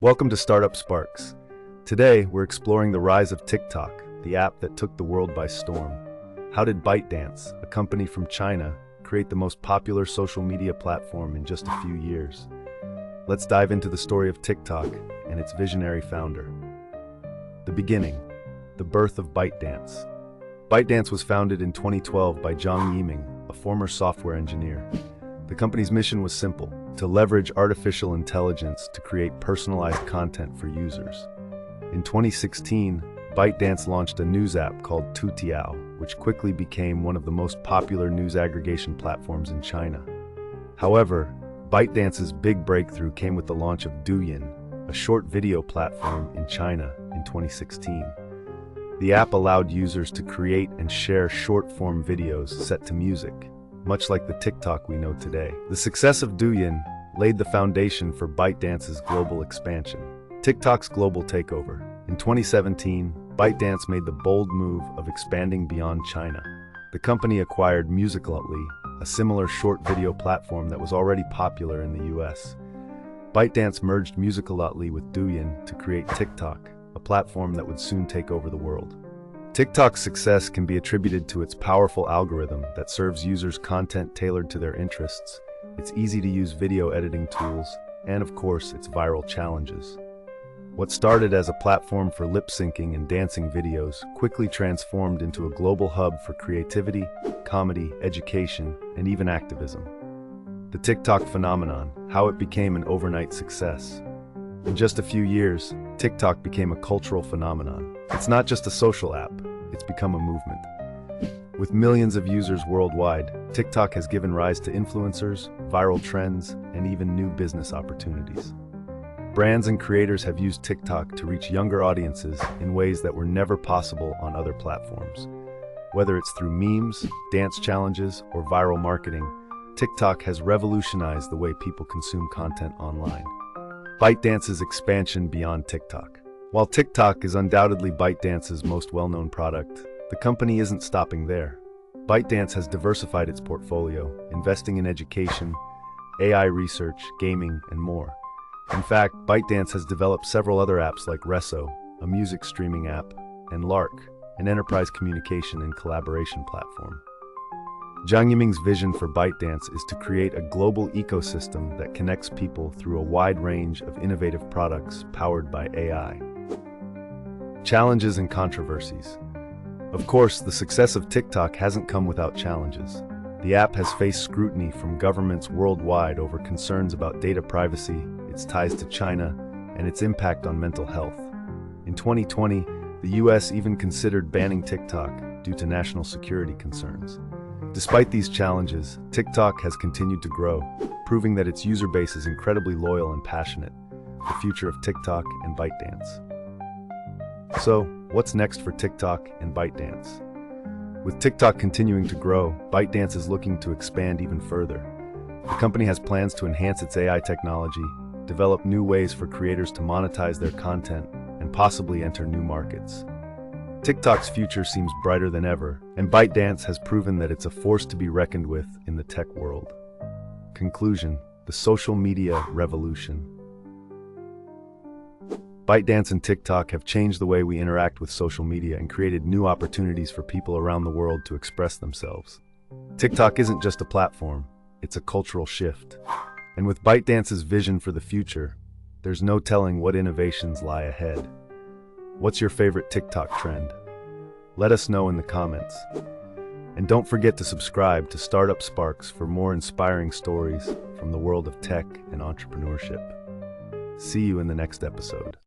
Welcome to Startup Sparks. Today, we're exploring the rise of TikTok, the app that took the world by storm. How did ByteDance, a company from China, create the most popular social media platform in just a few years? Let's dive into the story of TikTok and its visionary founder. The beginning, the birth of ByteDance. ByteDance was founded in 2012 by Zhang Yiming, a former software engineer. The company's mission was simple: to leverage artificial intelligence to create personalized content for users. In 2016, ByteDance launched a news app called Toutiao, which quickly became one of the most popular news aggregation platforms in China. However, ByteDance's big breakthrough came with the launch of Douyin, a short video platform in China, in 2016. The app allowed users to create and share short-form videos set to music, much like the TikTok we know today. The success of Douyin laid the foundation for ByteDance's global expansion. TikTok's global takeover. In 2017, ByteDance made the bold move of expanding beyond China. The company acquired Musical.ly, a similar short video platform that was already popular in the US. ByteDance merged Musical.ly with Douyin to create TikTok, a platform that would soon take over the world. TikTok's success can be attributed to its powerful algorithm that serves users content tailored to their interests, its easy-to-use video editing tools, and of course, its viral challenges. What started as a platform for lip-syncing and dancing videos quickly transformed into a global hub for creativity, comedy, education, and even activism. The TikTok phenomenon, how it became an overnight success. In just a few years, TikTok became a cultural phenomenon. It's not just a social app, it's become a movement. With millions of users worldwide, TikTok has given rise to influencers, viral trends, and even new business opportunities. Brands and creators have used TikTok to reach younger audiences in ways that were never possible on other platforms. Whether it's through memes, dance challenges, or viral marketing, TikTok has revolutionized the way people consume content online. ByteDance's expansion beyond TikTok. While TikTok is undoubtedly ByteDance's most well-known product, the company isn't stopping there. ByteDance has diversified its portfolio, investing in education, AI research, gaming, and more. In fact, ByteDance has developed several other apps like Resso, a music streaming app, and Lark, an enterprise communication and collaboration platform. Zhang Yiming's vision for ByteDance is to create a global ecosystem that connects people through a wide range of innovative products powered by AI. Challenges and controversies. Of course, the success of TikTok hasn't come without challenges. The app has faced scrutiny from governments worldwide over concerns about data privacy, its ties to China, and its impact on mental health. In 2020, the US even considered banning TikTok due to national security concerns. Despite these challenges, TikTok has continued to grow, proving that its user base is incredibly loyal and passionate. The future of TikTok and ByteDance. So, what's next for TikTok and ByteDance? With TikTok continuing to grow, ByteDance is looking to expand even further. The company has plans to enhance its AI technology, develop new ways for creators to monetize their content, and possibly enter new markets. TikTok's future seems brighter than ever, and ByteDance has proven that it's a force to be reckoned with in the tech world. Conclusion: the social media revolution. ByteDance and TikTok have changed the way we interact with social media and created new opportunities for people around the world to express themselves. TikTok isn't just a platform, it's a cultural shift. And with ByteDance's vision for the future, there's no telling what innovations lie ahead. What's your favorite TikTok trend? Let us know in the comments. And don't forget to subscribe to Startup Sparks for more inspiring stories from the world of tech and entrepreneurship. See you in the next episode.